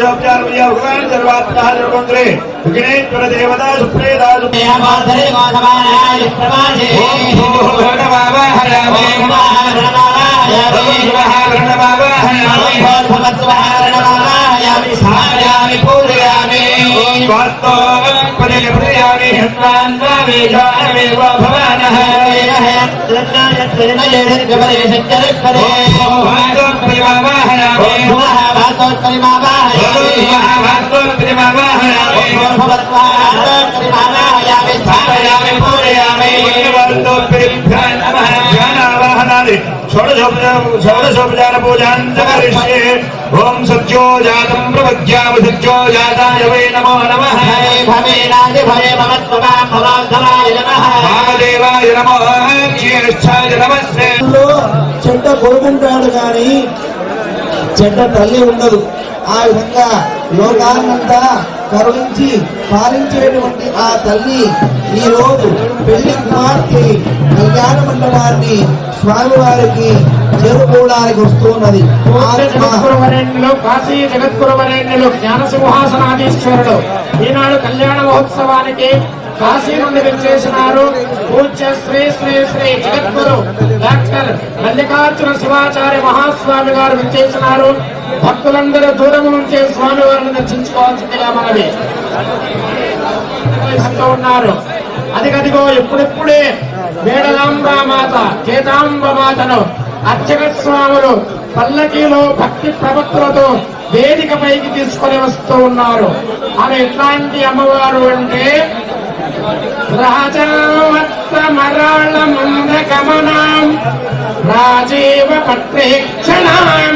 षोडशोपचार भगवान सर्वात्मः सर्वमंत्रे विघ्नेश्वर देवता सुप्रेदा सुप्रियामाधरे गोधवानाय प्रभाजे ओम भगवाहयामि भगवत्सुभारणमाहयामि सारयामि पूजयामि वास्तो पदे हस्तान्वावेजामि वा भवानः लग्नायत्रिनयेर्गवरे सज्जरिक्परे षोडशोपचार पूजान्तकरिष्ये ओम सत्यो जातं प्रपद्यामि सत्यो जाताय वै नमो नमः भवेनादि भवे भवत्वमां भवाय नमः महादेवाय नमः ज्येष्ठाय नमस्ते చెడ్డ కొడుకుంటాడు కానీ చెడ్డ తల్లి ఉండదు. ఆ విధంగా లోకాన్నంతా కరుణించి పాలించేటువంటి ఆ తల్లి ఈ రోజు పెళ్లి కుమార్తె కళ్యాణ మండపాన్ని స్వామివారికి చేరుకోవడానికి వస్తున్నది. కాశీ జగద్గురువరేణ్యులు జ్ఞాన సింహాసనాధీశ్వరుడు ఈనాడు కళ్యాణ మహోత్సవానికి కాశీ నుండి విచ్చేసినారు. పూజ్య శ్రీ శ్రీ శ్రీ జగద్గురు డాక్టర్ మల్లికార్జున శివాచార్య మహాస్వామి గారు విచ్చేసినారు. భక్తులందరూ దూరం నుంచి స్వామి వారిని దర్శించుకోవాల్సిందిగా మనవి ఉన్నారు. అదిగదిగో ఇప్పుడిప్పుడే వేడలాంబామాత కేతాంబమాతను అర్చక స్వాములు పల్లకీలో భక్తి ప్రవక్తులతో వేదిక పైకి తీసుకొని వస్తూ ఉన్నారు. ఆమె ఎట్లాంటి అమ్మవారు అంటే రాజావత్సమరాళ మందగమనాం రాజీవ పత్రేక్షణాం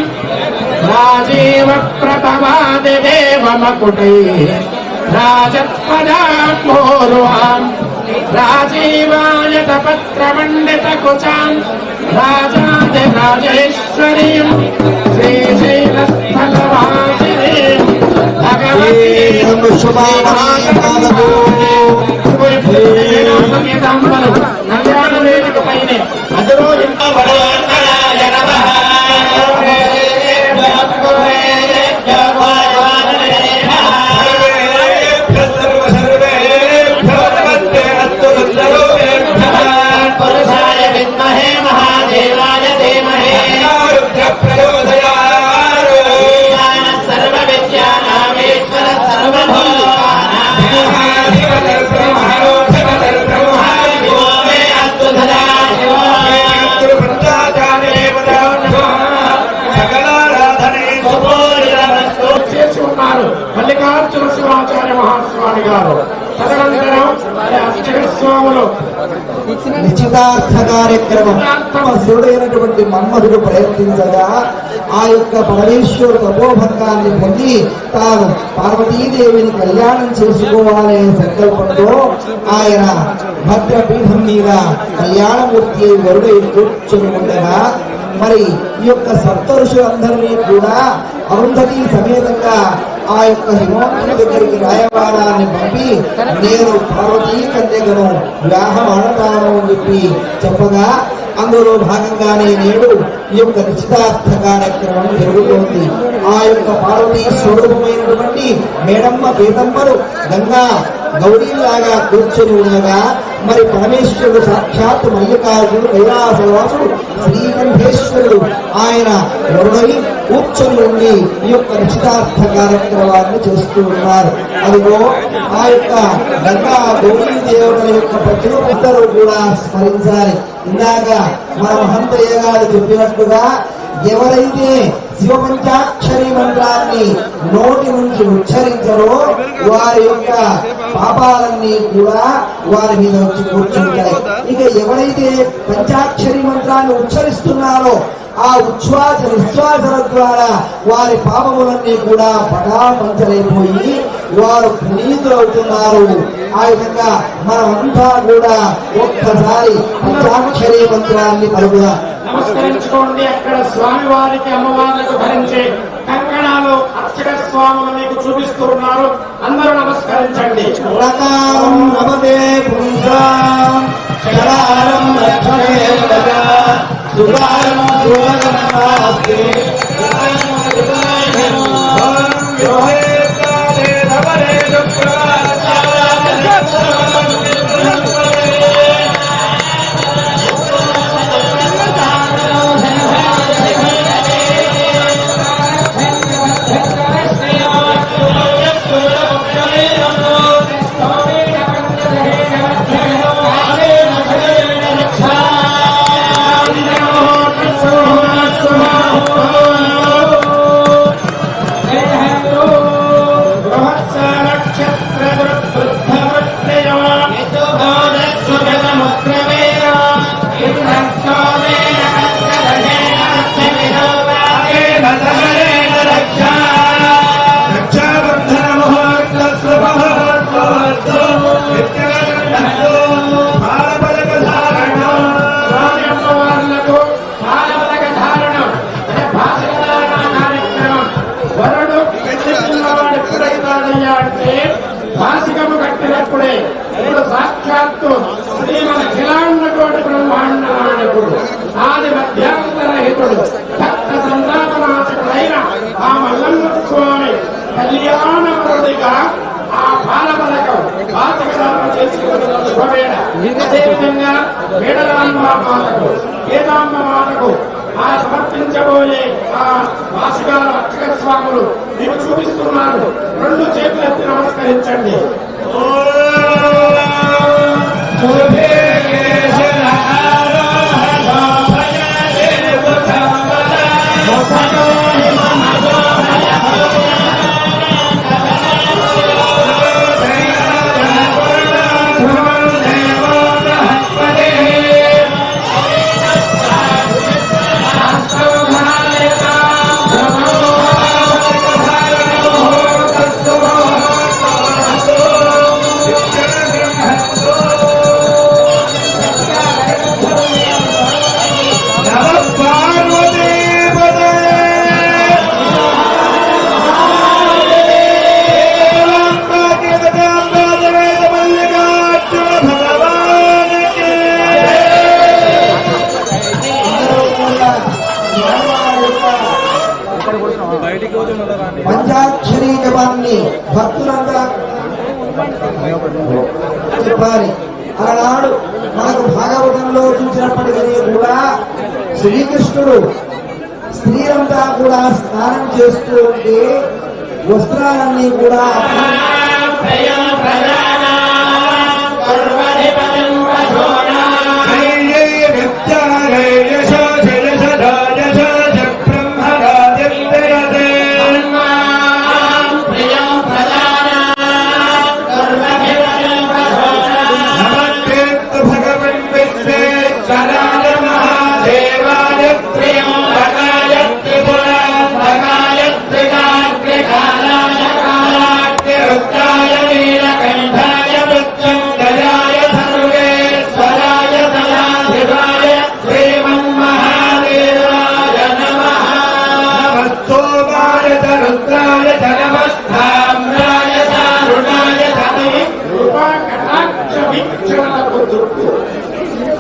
రాజీవ ప్రభవాదిదేవ మకుటే రాజత్పదాంభోరుహాం రాజీవాయత పత్రమండిత కుచాం రాజాది రాజేశ్వరీం శ్రీశైలస్థలవాసినీం భగవతీం కళ్యాణ వేదిక పైన అదరో మల్లికార్జున శివాచార్య మహాస్వామి గారు తదనంతరం అర్చక స్వాములు నిశ్చితార్థ కార్యక్రమం శివుడైనటువంటి మన్మధుడు ప్రయత్నించగా ఆ యొక్క పరమేశ్వరు తపోభంగాన్ని పొంది తాను పార్వతీదేవిని కళ్యాణం చేసుకోవాలనే సంకల్పంతో ఆయన భద్రపీఠం మీద కళ్యాణమూర్తి వరుడై కూర్చొని ఉండగా మరి ఈ యొక్క సప్తఋషులందరినీ కూడా అరుంధతి సమేతంగా ఆ యొక్క హిమవంతుని దగ్గరికి రాయబారాన్ని పంపి నేను పార్వతీ కన్యకను వివాహం ఆడతాను అని చెప్పి చెప్పగా అందులో భాగంగానే నేడు ఈ యొక్క నిశ్చితార్థ కార్యక్రమం జరుగుతోంది. ఆ యొక్క పార్వతీ స్వరూపమైనటువంటి మేడమ్మ పీతమ్మలు గంగా గౌరీలాగా కూర్చొని ఉండగా మరి పరమేశ్వరుడు సాక్షాత్ మల్లికార్జునుడు కైలాసవాసుడు శ్రీకంఠేశ్వరుడు ఆయన వరుడై కూర్చొని ఉండి ఈ యొక్క నిశ్చితార్థ కార్యక్రమాన్ని చేస్తూ ఉన్నారు. అదిగో ఆ యొక్క గంగా గౌరీ దేవతల యొక్క ప్రతిరూపందరూ కూడా స్మరించాలి. ఇందాక మన మహంతయ్య గారు చెప్పినట్టుగా ఎవరైతే శివ పంచాక్షరి మంత్రాన్ని నోటి నుంచి ఉచ్చరించరో వారి యొక్క పాపాలన్నీ కూడా వారి మీద వచ్చి కూర్చుంటాయి. ఇక ఎవరైతే పంచాక్షరి మంత్రాన్ని ఉచ్చరిస్తున్నారో ఆ ఉచ్ఛ్వాస నిశ్వాసల ద్వారా వారి పాపములన్నీ కూడా పటాపంచలైపోయి వారు పునీతులవుతున్నారు. ఆ విధంగా మనమంతా కూడా ఒక్కసారి పంచాక్షరి మంత్రాన్ని పలుకుదాం. నమస్కరించుకోండి. అక్కడ స్వామి వారికి అమ్మవార్లకు ధరించే కంకణాలు అర్చక స్వాములు మీకు చూపిస్తున్నారు. అందరూ నమస్కరించండి. సుఖారం సాక్షాత్తు శ్రీమదఖిలాండకోటి బ్రహ్మాండ నాయకుడు ఆది మధ్యాంతరహితుడు భక్త సంతాపనాశకుడైన ఆ మల్లన్న స్వామి కళ్యాణ వరుడిగా ఆ బాలబలకం వాసకదానం చేసుకున్న శుభవేళ. అదేవిధంగా వేడలాంబ మాతకు వేదాంబ మాతకు ఆ సమర్పించబోయే ఆ వాసిగాల అర్చక స్వాములు మీకు చూపిస్తున్నారు. రెండు చేతులెత్తి నమస్కరించండి. పంచాక్షరీ జపాన్ని భక్తులంతా చెప్పాలి. ఆనాడు మనకు భాగవతంలో చూసినప్పటికీ కూడా శ్రీకృష్ణుడు స్త్రీలంతా కూడా స్నానం చేస్తూ ఉంటే వస్త్రాలన్నీ కూడా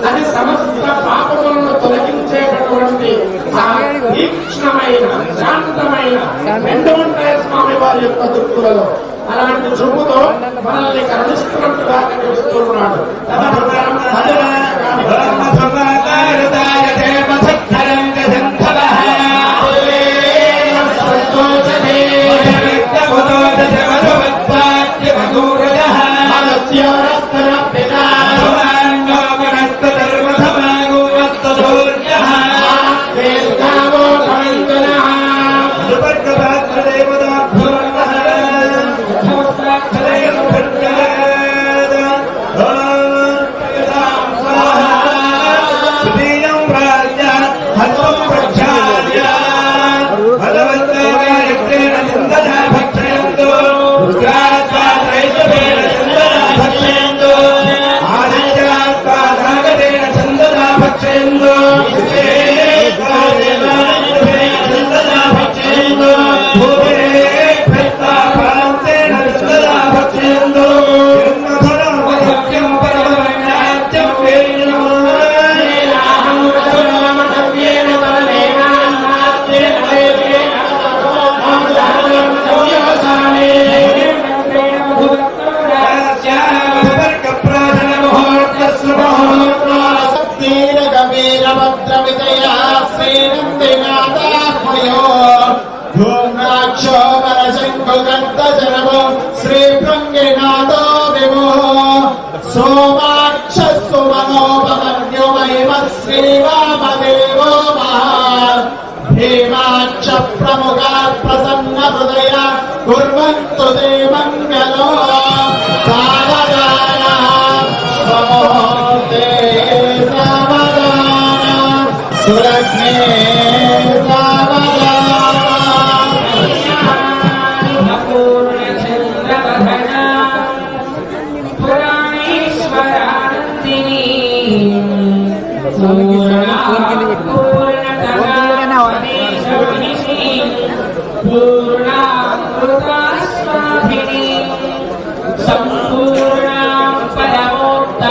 అది సమస్త పాపములను తొలగించేటటువంటి తీక్ష్ణమైన శాంతమైన వెంకటేశ్వర స్వామి వారి యొక్క దుర్గులలో అలాంటి చూపుతో మనల్ని కరుణిస్తున్నట్టుగా కనిపిస్తున్నాడు. सोमाक्षस्तु मनोपमन्यो महिम श्रीवामदेवो महान् भीमाक्ष प्रमुखा प्रसन्न हृदय कुर्वन्तु ते मङ्गलो सावधाना स्वमुहूर्ते सावधाना सुरग्ने संपूर्ण परमोक्ष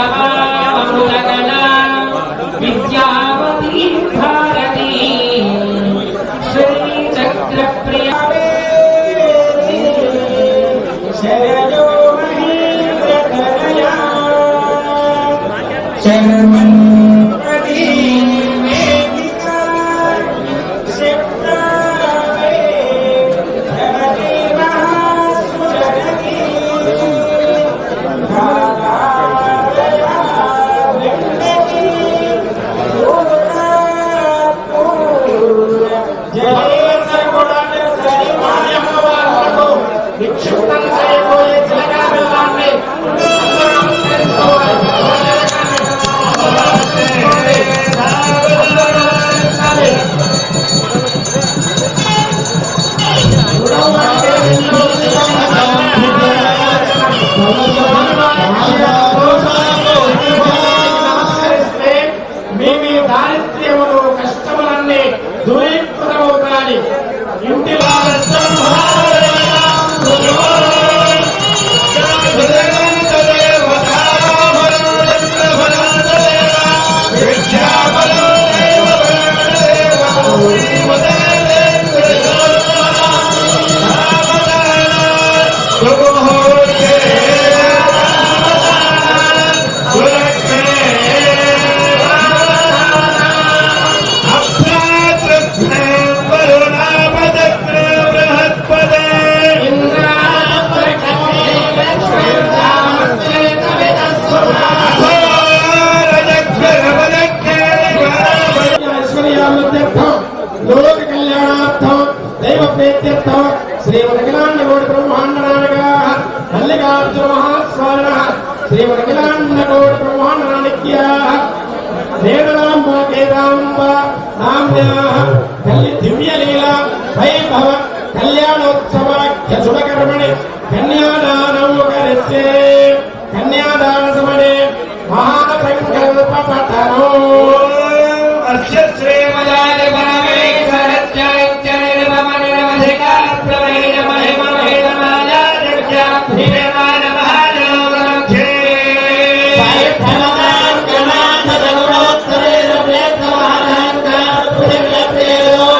శ్రీమదఖిలాండకోటి బ్రహ్మాండనాయక మల్లికార్జున మహాస్వామిన శ్రీమదఖిలాండకోటి బ్రహ్మాండనాయక్య వేదరాంబ వేదాంబ నామ్యాః కల్లి దివ్యలీల వైభవ కళ్యాణోత్సవాఖ్య శుభకర్మణి కన్యాదానం కరిష్యే కన్యాదాన సమనే మహాసంకల్ప పఠనో అస్య శ్రీమదాయ పరమేశ్వరత్యాయ నిర్మమనిరమధికార ప్రవేణ మహిమ మహిమాయ దివ్యాభిమాన మహాయోగలక్షే పరిధనదాం గణాధ జగోత్తరేణ వేదవాదాంత పుణ్యప్రేరో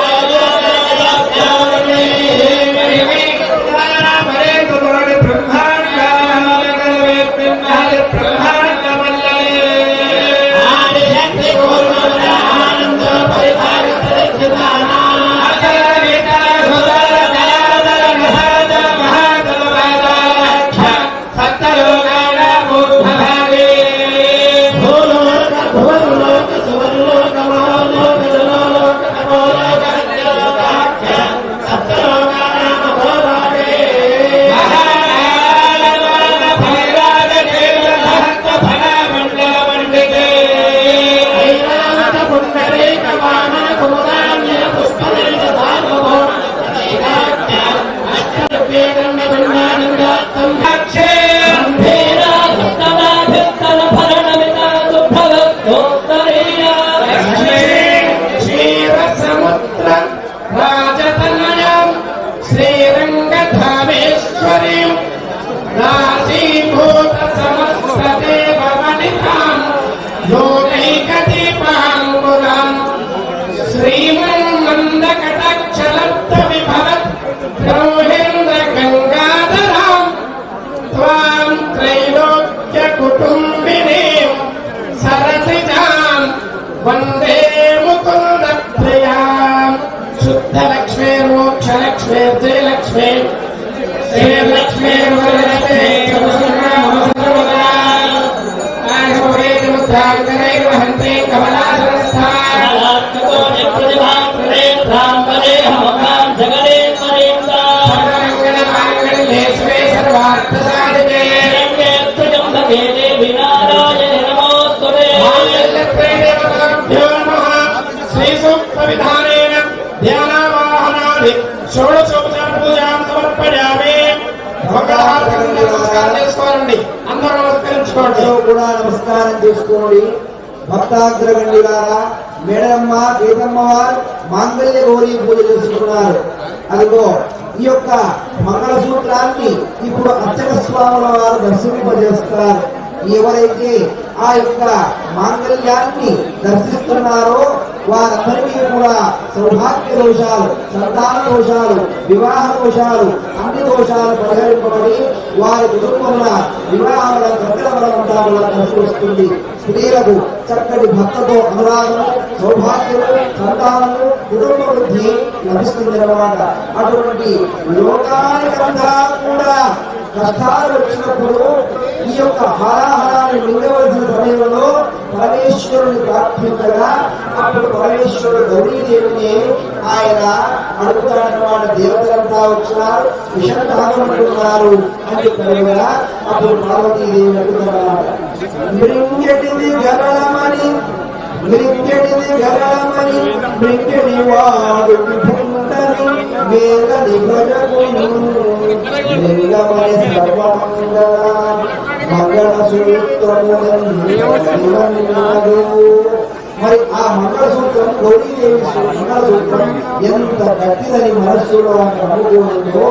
వందే ముకుంద ప్రియాం శుద్ధ లక్ష్మీ మోక్ష లక్ష్మీ శ్రీలక్ష్మీ శ్రీలక్ష్మీ ముద్రాంకరైర్వహంతే సర్వమంగళమాంగళ్యే శివే సర్వార్థసాధికే విధానేన ధ్యానవాహనాది షోడశోపచార పూజాం సమర్పయామి. నమస్కారం చేసుకోండి, అందరూ నమస్కరించుకోండి. కూడా నమస్కారం చేసుకోండి. భక్తాగ్రగణ్యులారా, మేడమ్మ గీతమ్మ వారు మాంగళ్య గౌరీ పూజ చేసుకున్నారు. అదిగో ఈ యొక్క మంగళసూత్రాన్ని ఇప్పుడు అర్చక స్వాముల వారు దర్శింపజేస్తారు. ఎవరైతే ఆ యొక్క మాంగళ్యాన్ని దర్శిస్తున్నారో వారందరికీ కూడా సౌభాగ్య దోషాలు, సంతాన దోషాలు, వివాహ దోషాలు, అన్ని దోషాలు పరిహరింపబడి వారి కుటుంబంలో వివాహాల దగ్గర వల్ల కలిసి వస్తుంది. స్త్రీలకు చక్కటి భర్తతో అనురాగము, సౌభాగ్యము, సంతానము, కుటుంబ వృద్ధి లభిస్తుంది అన్నమాట. అటువంటి లోకానికంతా కూడా కష్టాలు వచ్చినప్పుడు ఈ యొక్క హారాహారాన్ని మింగవలసిన సమయంలో పరమేశ్వరుని ప్రార్థించగా అప్పుడు పరమేశ్వరుడు గౌరీదేవిని ఆయన అడుగుతాడన్నమాట. దేవతలంతా వచ్చినారు, విషం తాగమంటున్నారు అని చెప్పారు కదా. అప్పుడు పార్వతీదేవి అడుగుతారన్నమాట. మృంగటిది గరళమని మృంగటి వాడు విభుండని వేదని భజకును లింగమని సర్వమంగళ మంగళ సూత్రము. మరి ఆ మంగళసూత్రం గౌరీదేవి మంగళసూత్రం ఎంత గట్టిదని మనస్సులో అనుకోవడంతో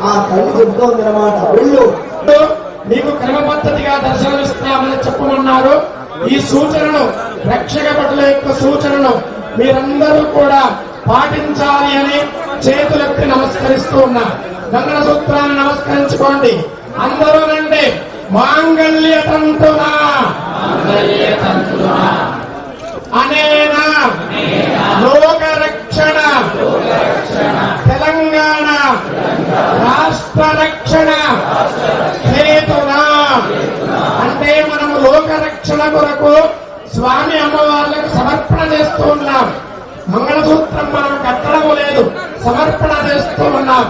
ఆ తల్లి చెబుతోంది అన్నమాట. వెళ్ళు, మీకు క్రమ పద్ధతిగా దర్శనమిస్తామని చెప్పమన్నారు. ఈ సూచనను, రక్షక భటుల యొక్క సూచనను మీరందరూ కూడా పాటించాలి అని చేతులెత్తి నమస్కరిస్తూ ఉన్నా. మంగళ సూత్రాన్ని నమస్కరించుకోండి అందరూ. రండి. మాంగళ్య తంతునా అనేన లోకరక్షణ తెలంగాణ రాష్ట్ర రక్షణ హేతునా. అంటే మనము లోకరక్షణ కొరకు స్వామి అమ్మవార్లకు సమర్పణ చేస్తూ ఉన్నాం. మంగళసూత్రం మనం కట్టడం లేదు, సమర్పణ చేస్తూ ఉన్నాం.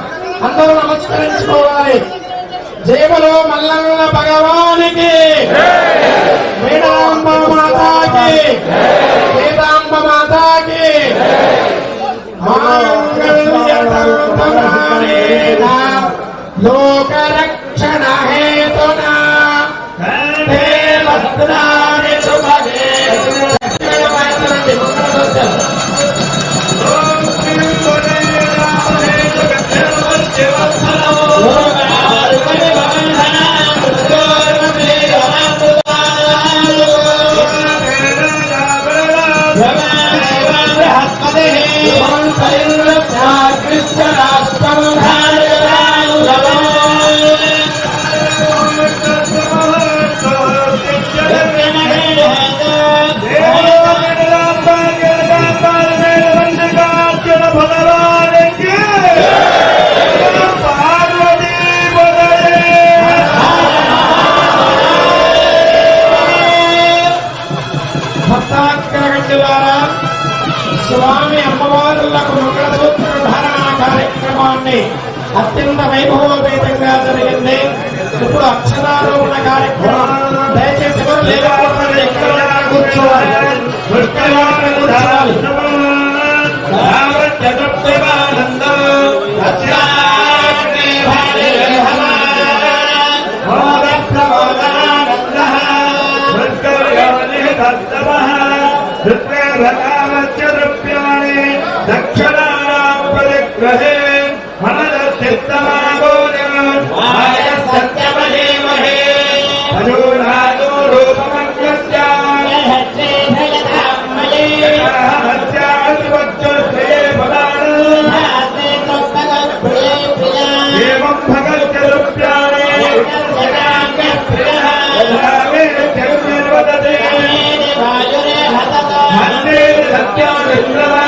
అందరూ నమస్కరించుకోవాలి. జయములో మల్లన్న భగవానికి, వేదాంబ మాతాకి, వేదాంబ మాతాకి. మాంగళ్యతంతునానేన లోకరక్షణ హేతునా తే భద్రాని శుభగే. స్వామి అమ్మవారులకు మంగళసూత్ర ధారణ కార్యక్రమాన్ని అత్యంత వైభవోపేతంగా జరిగింది. ఇప్పుడు అక్షరారోహణ కార్యక్రమం. దయచేసి ఎవరు లేకపోతే ఎక్కడ కూర్చోవాలి. దక్షిణాపరిగ్రహే మనదమాయ సత్యమహేమహే అజోరాజో రూపమగ్రస్య ఏవం భగత్య రూప్యాణి వదతే మందే సత్యామింద్రమా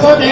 సుదే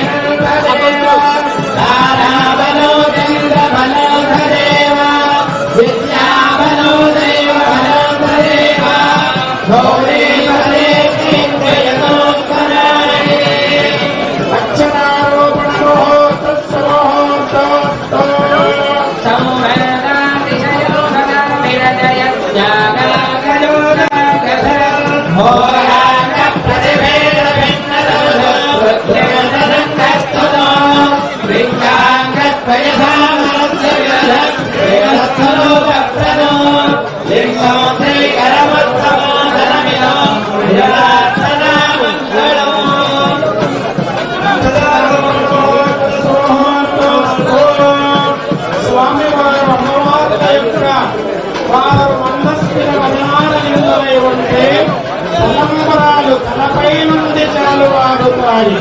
పాలు వాడుతాయి.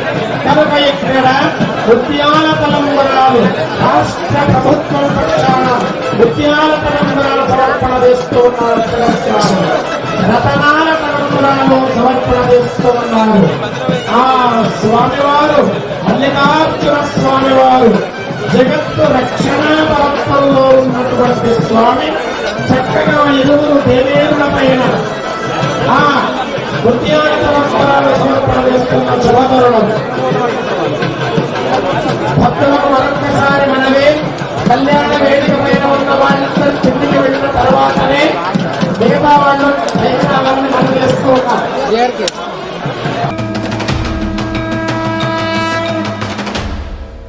కనుక ఇక్కడ ఉద్యాన తలంబరాలు రాష్ట్ర ప్రభుత్వం పక్షాన ఉద్యాన తలంబరాలు సమర్పణ చేస్తూ ఉన్నారు. రతనాల తలంబరాలు సమర్పణ చేస్తూ ఉన్నారు. ఆ స్వామివారు మల్లికార్జున స్వామివారు జగత్తు రక్షణ పరత్వంలో ఉన్నటువంటి స్వామి చక్కగా ఇరువురు దేవేరుల పైన ఆ ఉద్యాన తలంబరాలు సమర్పణ చేస్తున్న శుభతరుణం. భక్తులకు మరొక్కసారి మనమే కళ్యాణ వేదిక పైన ఉన్న వాళ్ళందరూ కిందికి వెళ్ళిన తర్వాతనే మిగతా వాళ్ళు మనం చేస్తూ ఉన్నాం.